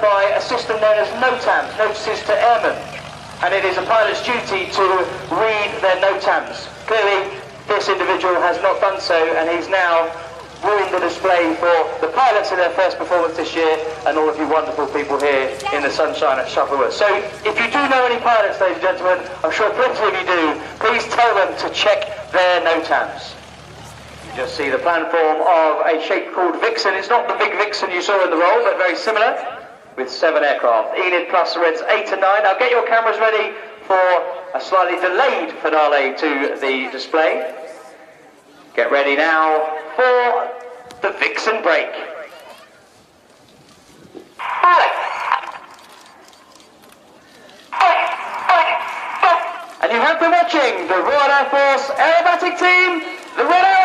by a system known as NOTAMs, Notices to Airmen. And it is a pilot's duty to read their NOTAMs. Clearly, this individual has not done so, and he's now ruined the display for the pilots in their first performance this year, and all of you wonderful people here in the sunshine at Shuttleworth. So, if you do know any pilots, ladies and gentlemen, I'm sure plenty of you do, please tell them to check their NOTAMs. You just see the platform of a shape called Vixen. It's not the big Vixen you saw in the roll, but very similar, with 7 aircraft. Enid Plus Reds 8 and 9. Now get your cameras ready for a slightly delayed finale to the display. Get ready now for the Vixen break. And you have been watching the Royal Air Force Aerobatic Team, the Red